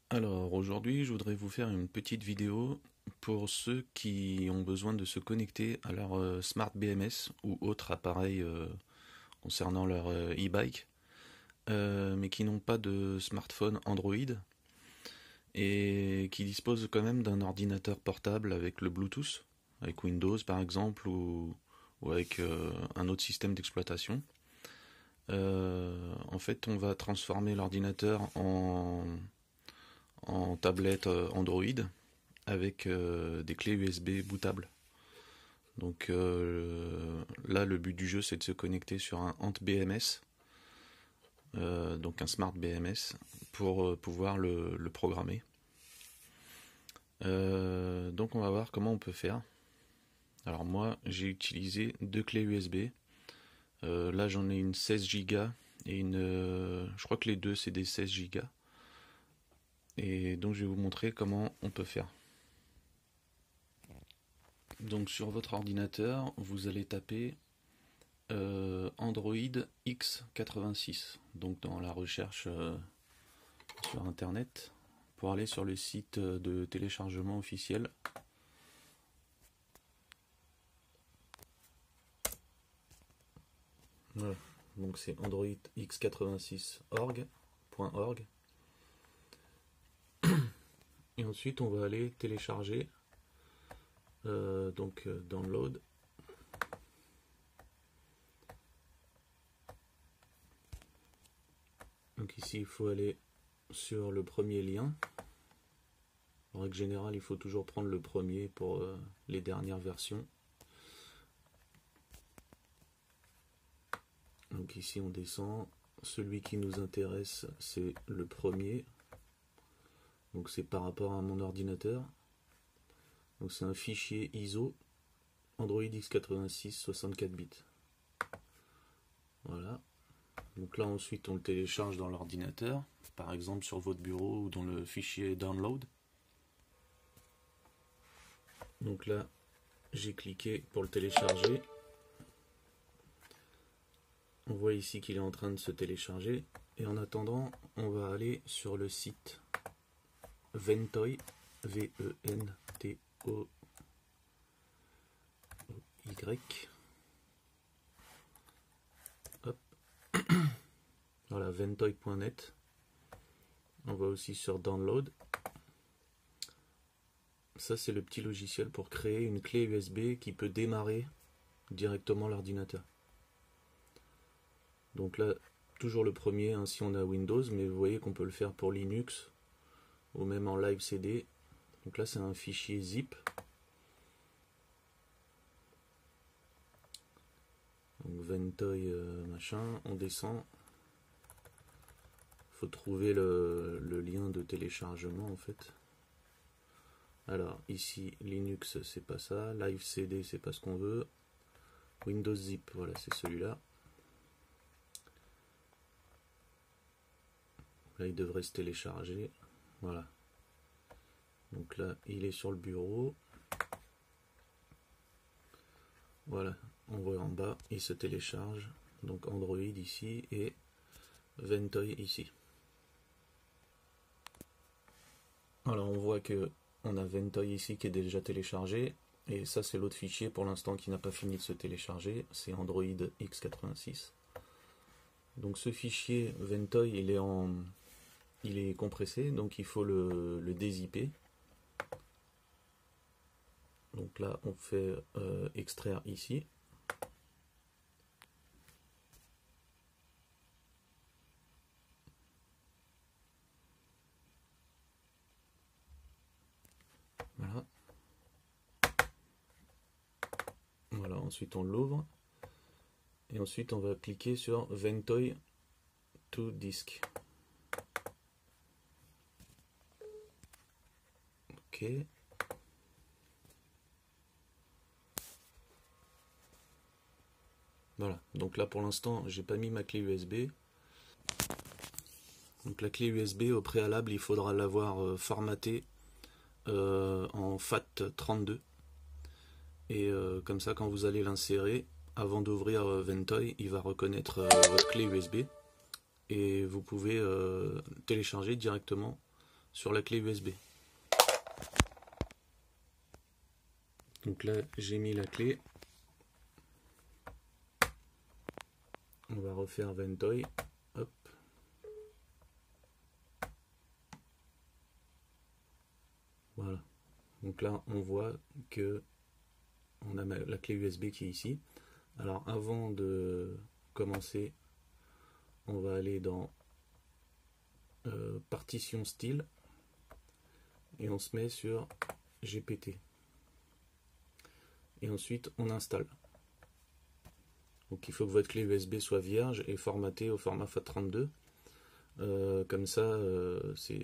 Alors aujourd'hui, je voudrais vous faire une petite vidéo pour ceux qui ont besoin de se connecter à leur Smart BMS ou autre appareil concernant leur e-bike, mais qui n'ont pas de smartphone Android et qui disposent quand même d'un ordinateur portable avec le Bluetooth, avec Windows par exemple, ou avec un autre système d'exploitation. En fait, on va transformer l'ordinateur en tablette Android avec des clés USB bootables. Donc là, le but du jeu, c'est de se connecter sur un Ant BMS, donc un Smart BMS, pour pouvoir le programmer. Donc on va voir comment on peut faire. Alors moi, j'ai utilisé deux clés USB. Là, j'en ai une 16 Go et je crois que les deux, c'est des 16 Go. Et donc je vais vous montrer comment on peut faire. Donc sur votre ordinateur, vous allez taper Android X86, donc dans la recherche sur internet, pour aller sur le site de téléchargement officiel. Voilà, donc c'est Android X86.org. Et ensuite on va aller télécharger, download. Donc ici il faut aller sur le premier lien. En règle générale, il faut toujours prendre le premier pour les dernières versions. Donc ici on descend. Celui qui nous intéresse, c'est le premier. Donc c'est par rapport à mon ordinateur. Donc c'est un fichier ISO Android x86 64 bits. Voilà. Donc là ensuite on le télécharge dans l'ordinateur, par exemple sur votre bureau ou dans le fichier download. Donc là j'ai cliqué pour le télécharger. On voit ici qu'il est en train de se télécharger. Et en attendant, on va aller sur le site Ventoy, V-E-N-T-O-Y. Hop. Voilà, ventoy.net. On va aussi sur Download. Ça, c'est le petit logiciel pour créer une clé USB qui peut démarrer directement l'ordinateur. Donc là, toujours le premier, hein, si on a Windows, mais vous voyez qu'on peut le faire pour Linux ou même en live CD. Donc là, c'est un fichier zip. Donc Ventoy machin, on descend. Il faut trouver le lien de téléchargement en fait. Alors ici, Linux, c'est pas ça. Live CD, c'est pas ce qu'on veut. Windows zip, voilà, c'est celui-là. Là, il devrait se télécharger. Voilà. Donc là, il est sur le bureau. Voilà, on voit en bas, il se télécharge. Donc Android ici et Ventoy ici. Alors on voit que on a Ventoy ici qui est déjà téléchargé. Et ça, c'est l'autre fichier pour l'instant qui n'a pas fini de se télécharger. C'est Android x86. Donc ce fichier Ventoy, il est compressé, donc il faut le dézipper. Donc là, on fait extraire ici. Voilà. Voilà, ensuite on l'ouvre. Et ensuite, on va cliquer sur Ventoy to Disk. Ok. Voilà, donc là pour l'instant j'ai pas mis ma clé USB. Donc la clé USB au préalable il faudra l'avoir formatée en FAT32. Et comme ça quand vous allez l'insérer, avant d'ouvrir Ventoy, il va reconnaître votre clé USB. Et vous pouvez télécharger directement sur la clé USB. Donc là j'ai mis la clé. On va refaire Ventoy. Hop. Voilà. Donc là on voit que on a la clé USB qui est ici. Alors avant de commencer, on va aller dans partition style et on se met sur GPT. Et ensuite on installe. Donc il faut que votre clé USB soit vierge et formatée au format FAT32. Comme ça,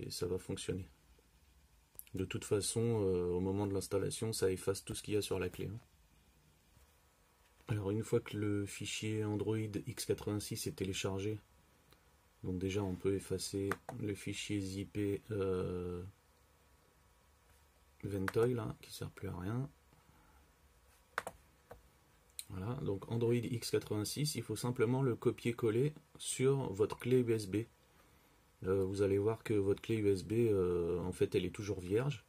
ça va fonctionner. De toute façon, au moment de l'installation, ça efface tout ce qu'il y a sur la clé. Alors une fois que le fichier Android x86 est téléchargé, donc déjà on peut effacer le fichier zippé Ventoy là, qui ne sert plus à rien. Voilà, donc Android x86, il faut simplement le copier-coller sur votre clé USB. Vous allez voir que votre clé USB, en fait, elle est toujours vierge,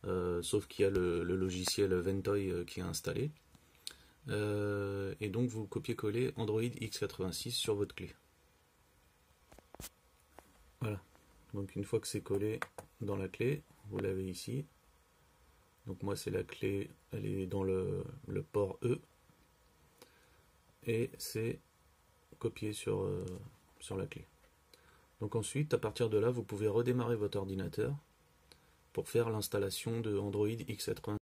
sauf qu'il y a le logiciel Ventoy qui est installé. Et donc vous copiez-collez Android x86 sur votre clé. Voilà, donc une fois que c'est collé dans la clé, vous l'avez ici. Donc moi c'est la clé, elle est dans le port E. Et c'est copié sur la clé. Donc ensuite, à partir de là, vous pouvez redémarrer votre ordinateur pour faire l'installation de Android x86.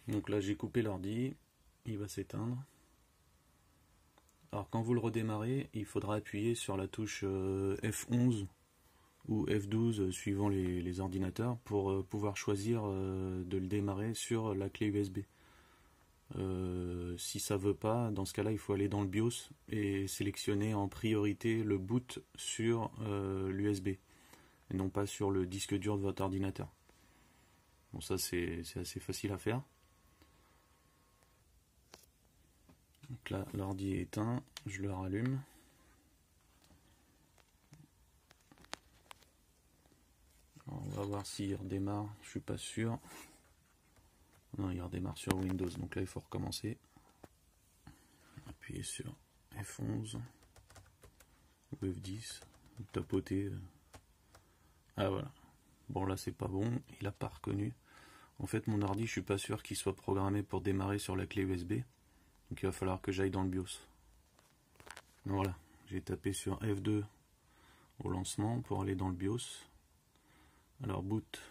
Donc là, j'ai coupé l'ordi, il va s'éteindre. Alors quand vous le redémarrez, il faudra appuyer sur la touche F11 ou F12 suivant les ordinateurs pour pouvoir choisir de le démarrer sur la clé USB. Si ça veut pas, dans ce cas là il faut aller dans le BIOS et sélectionner en priorité le boot sur l'USB et non pas sur le disque dur de votre ordinateur. Bon, ça c'est assez facile à faire. Donc là l'ordi est éteint, je le rallume. Alors, on va voir s'il redémarre, je suis pas sûr. Non, il redémarre sur Windows, donc là il faut recommencer. Appuyer sur F11 ou F10, tapoter. Ah voilà. Bon là c'est pas bon, il a pas reconnu. En fait mon ordi je suis pas sûr qu'il soit programmé pour démarrer sur la clé USB. Donc il va falloir que j'aille dans le BIOS. Donc, voilà, j'ai tapé sur F2 au lancement pour aller dans le BIOS. Alors boot.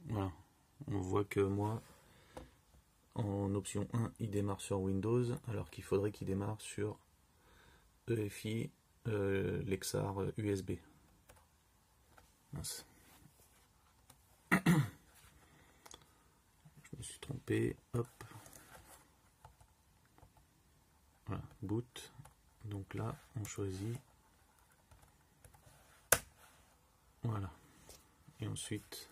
Voilà. On voit que moi, en option 1, il démarre sur Windows, alors qu'il faudrait qu'il démarre sur EFI, Lexar USB. Mince. Je me suis trompé. Hop. Voilà, boot. Donc là, on choisit. Voilà. Et ensuite...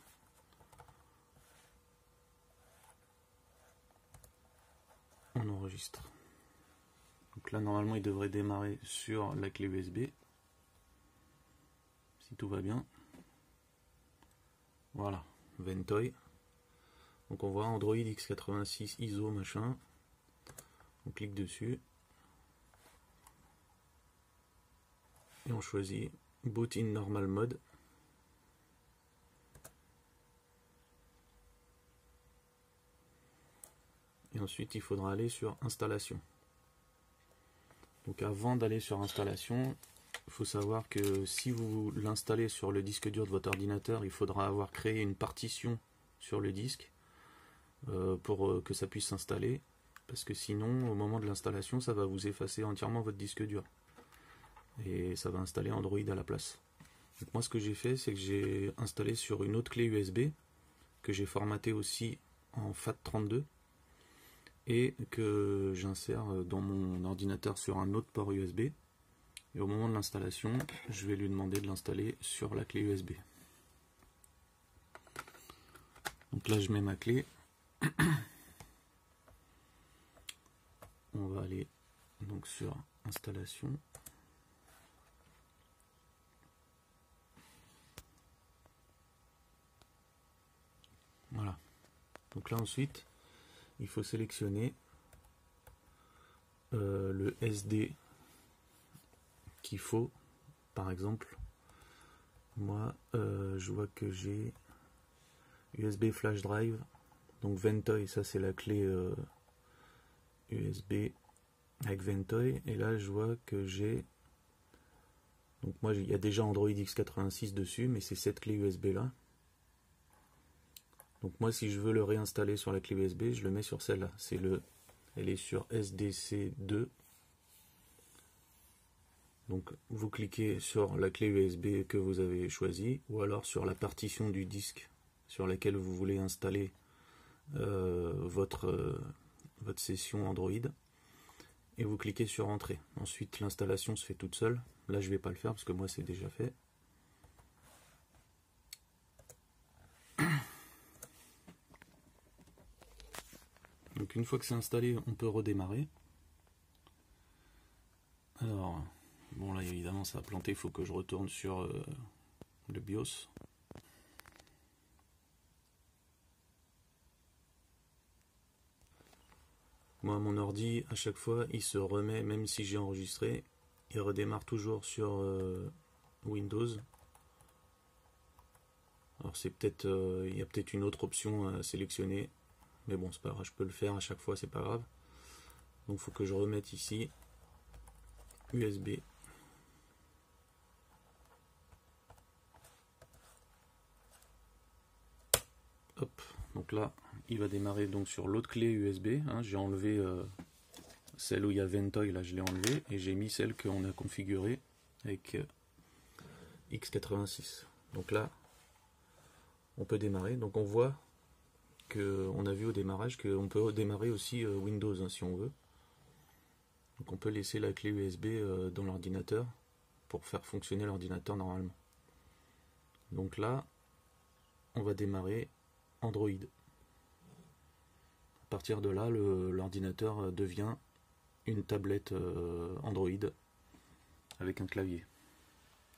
on enregistre. Donc là normalement il devrait démarrer sur la clé USB si tout va bien. Voilà, Ventoy. Donc on voit Android x86 ISO machin. On clique dessus et on choisit Boot in Normal Mode. Et ensuite il faudra aller sur installation. Donc avant d'aller sur installation, il faut savoir que si vous l'installez sur le disque dur de votre ordinateur, il faudra avoir créé une partition sur le disque pour que ça puisse s'installer, parce que sinon au moment de l'installation ça va vous effacer entièrement votre disque dur et ça va installer Android à la place. Donc moi ce que j'ai fait, c'est que j'ai installé sur une autre clé USB que j'ai formaté aussi en FAT32 et que j'insère dans mon ordinateur sur un autre port USB, et au moment de l'installation je vais lui demander de l'installer sur la clé USB. Donc là je mets ma clé, on va aller donc sur installation, Donc là ensuite, il faut sélectionner le SD qu'il faut. Par exemple, moi je vois que j'ai USB flash drive, donc Ventoy, ça c'est la clé USB avec Ventoy, et là je vois que j'ai, donc moi il y a déjà Android x86 dessus, mais c'est cette clé USB là. Donc moi si je veux le réinstaller sur la clé USB, je le mets sur celle-là, elle est sur SDC2. Donc vous cliquez sur la clé USB que vous avez choisie, ou alors sur la partition du disque sur laquelle vous voulez installer votre session Android, et vous cliquez sur Entrée. Ensuite l'installation se fait toute seule. Là je vais pas le faire parce que moi c'est déjà fait. Donc une fois que c'est installé, on peut redémarrer. Alors bon, là évidemment ça a planté, il faut que je retourne sur le BIOS. Moi mon ordi à chaque fois il se remet, même si j'ai enregistré, il redémarre toujours sur Windows. Alors c'est peut-être, il y a peut-être une autre option à sélectionner, mais bon c'est pas grave, je peux le faire à chaque fois, c'est pas grave. Donc il faut que je remette ici USB. Hop, donc là il va démarrer donc sur l'autre clé USB, hein. J'ai enlevé celle où il y a Ventoy, là je l'ai enlevé, et j'ai mis celle qu'on a configurée avec x86. Donc là on peut démarrer. Donc on voit que, on a vu au démarrage qu'on peut démarrer aussi Windows, hein, si on veut. Donc on peut laisser la clé USB dans l'ordinateur pour faire fonctionner l'ordinateur normalement. Donc là on va démarrer Android. À partir de là, l'ordinateur devient une tablette Android avec un clavier.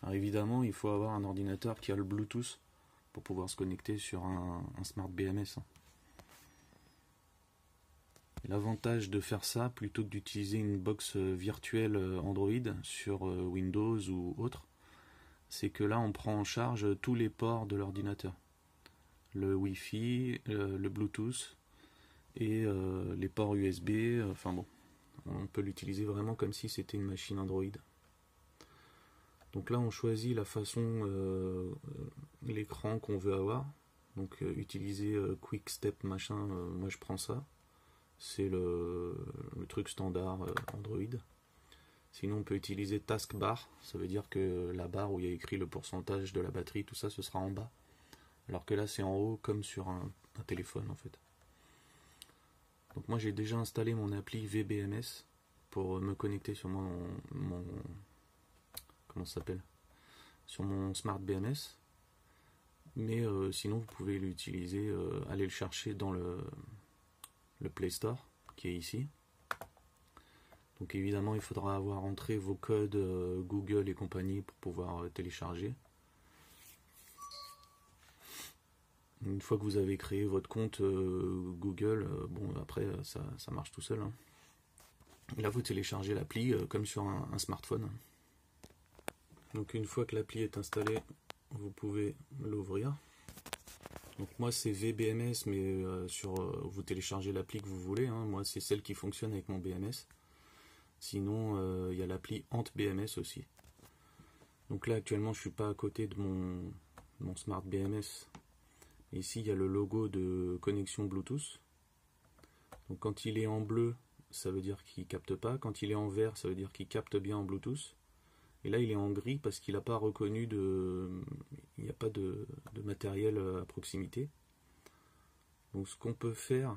Alors évidemment, il faut avoir un ordinateur qui a le Bluetooth pour pouvoir se connecter sur un Smart BMS. L'avantage de faire ça, plutôt que d'utiliser une box virtuelle Android sur Windows ou autre, c'est que là on prend en charge tous les ports de l'ordinateur. Le Wi-Fi, le Bluetooth et les ports USB, enfin bon, on peut l'utiliser vraiment comme si c'était une machine Android. Donc là on choisit la façon, l'écran qu'on veut avoir. Donc utiliser Quick Step machin, moi je prends ça. C'est le truc standard Android. Sinon on peut utiliser Taskbar, ça veut dire que la barre où il y a écrit le pourcentage de la batterie, tout ça, ce sera en bas. Alors que là c'est en haut comme sur un téléphone en fait. Donc moi j'ai déjà installé mon appli VBMS pour me connecter sur mon comment ça s'appelle, sur mon Smart BMS. Mais sinon vous pouvez l'utiliser, aller le chercher dans le Play Store qui est ici. Donc évidemment il faudra avoir entré vos codes Google et compagnie pour pouvoir télécharger. Une fois que vous avez créé votre compte Google, bon après ça marche tout seul, hein. Là vous téléchargez l'appli comme sur un smartphone. Donc une fois que l'appli est installée, vous pouvez l'ouvrir. Donc moi c'est VBMS, mais vous téléchargez l'appli que vous voulez, hein. Moi c'est celle qui fonctionne avec mon BMS. Sinon il y a l'appli Ant BMS aussi. Donc là actuellement je suis pas à côté de mon Smart BMS. Ici il y a le logo de connexion Bluetooth. Donc quand il est en bleu, ça veut dire qu'il capte pas. Quand il est en vert, ça veut dire qu'il capte bien en Bluetooth. Et là il est en gris parce qu'il n'a pas reconnu il n'y a pas de matériel à proximité. Donc ce qu'on peut faire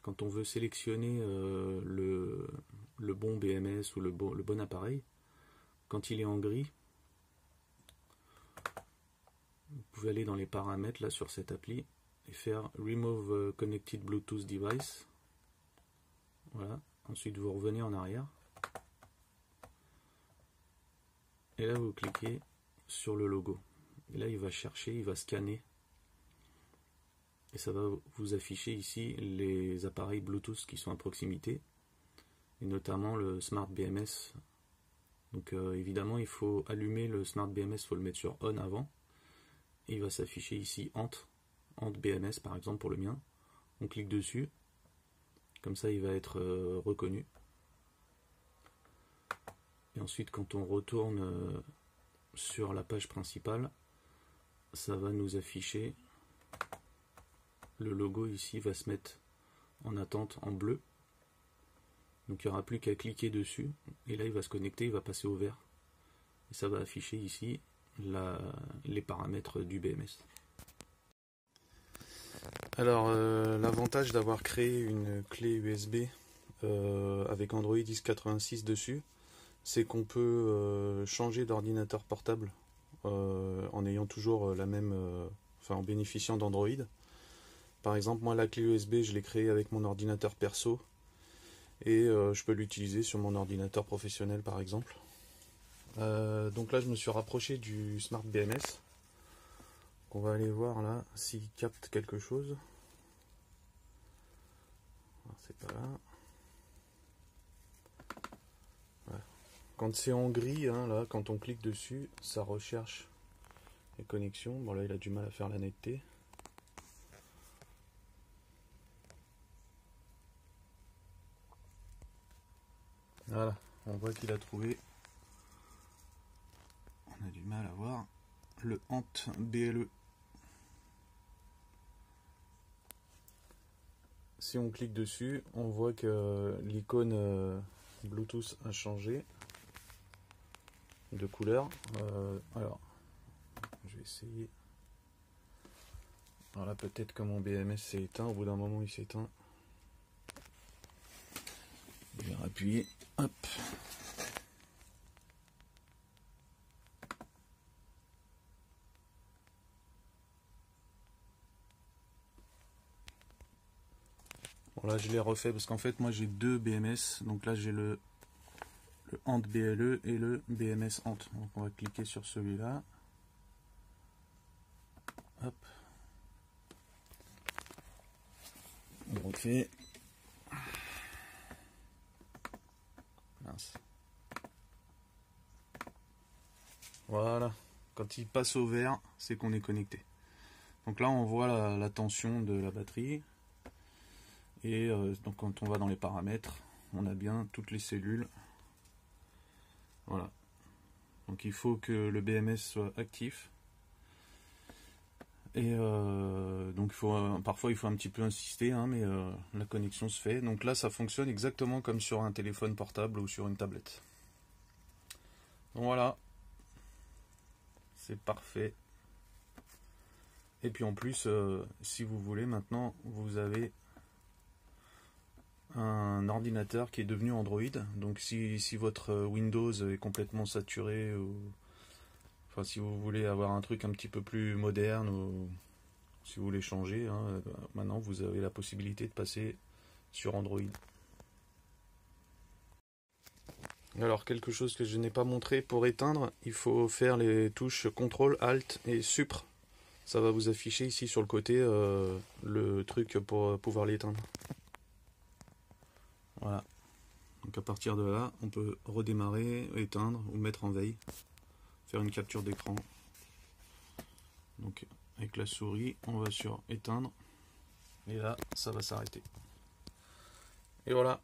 quand on veut sélectionner le bon BMS ou le bon appareil, quand il est en gris, vous pouvez aller dans les paramètres là sur cette appli et faire Remove Connected Bluetooth Device. Voilà. Ensuite vous revenez en arrière. Et là vous cliquez sur le logo. Et là il va chercher, il va scanner. et ça va vous afficher ici les appareils Bluetooth qui sont à proximité, et notamment le Smart BMS. Donc évidemment il faut allumer le Smart BMS, il faut le mettre sur On avant, et il va s'afficher ici Ant BMS par exemple pour le mien. On clique dessus, comme ça il va être reconnu. Et ensuite quand on retourne sur la page principale, ça va nous afficher le logo ici, va se mettre en attente en bleu. Donc il n'y aura plus qu'à cliquer dessus, et là il va se connecter, il va passer au vert. Et ça va afficher ici les paramètres du BMS. Alors l'avantage d'avoir créé une clé USB avec Android x86 dessus, c'est qu'on peut changer d'ordinateur portable en ayant toujours la même, en bénéficiant d'Android. Par exemple, moi la clé USB je l'ai créée avec mon ordinateur perso, et je peux l'utiliser sur mon ordinateur professionnel par exemple. Donc là je me suis rapproché du Smart BMS. On va aller voir là s'il capte quelque chose. C'est pas là. Voilà. Quand c'est en gris, hein, là, quand on clique dessus, ça recherche les connexions. Bon là il a du mal à faire la netteté. Voilà, on voit qu'il a trouvé. On a du mal à voir le Ant BLE. Si on clique dessus, on voit que l'icône Bluetooth a changé de couleur. Alors, je vais essayer. Alors là, peut-être que mon BMS s'est éteint. Au bout d'un moment, il s'éteint. Je vais appuyer. Hop. Bon là je l'ai refait parce qu'en fait moi j'ai deux BMS, donc là j'ai le Ant BLE et le BMS Ant. Donc on va cliquer sur celui-là. Hop. On refait. Mince. Voilà. Quand il passe au vert, c'est qu'on est connecté. Donc là on voit la tension de la batterie. Et donc quand on va dans les paramètres, on a bien toutes les cellules. Voilà. Donc il faut que le BMS soit actif. Et donc parfois il faut un petit peu insister, hein, mais la connexion se fait. Donc là ça fonctionne exactement comme sur un téléphone portable ou sur une tablette. Donc voilà. C'est parfait. Et puis en plus, si vous voulez, maintenant vous avez un ordinateur qui est devenu Android. Donc si votre Windows est complètement saturé, ou enfin si vous voulez avoir un truc un petit peu plus moderne, ou si vous voulez changer, hein, maintenant vous avez la possibilité de passer sur Android. Alors quelque chose que je n'ai pas montré, pour éteindre, il faut faire les touches CTRL, ALT et SUPR. Ça va vous afficher ici sur le côté le truc pour pouvoir l'éteindre. Voilà. Donc à partir de là, on peut redémarrer, éteindre ou mettre en veille, faire une capture d'écran. Donc avec la souris, on va sur éteindre et là, ça va s'arrêter. Et voilà.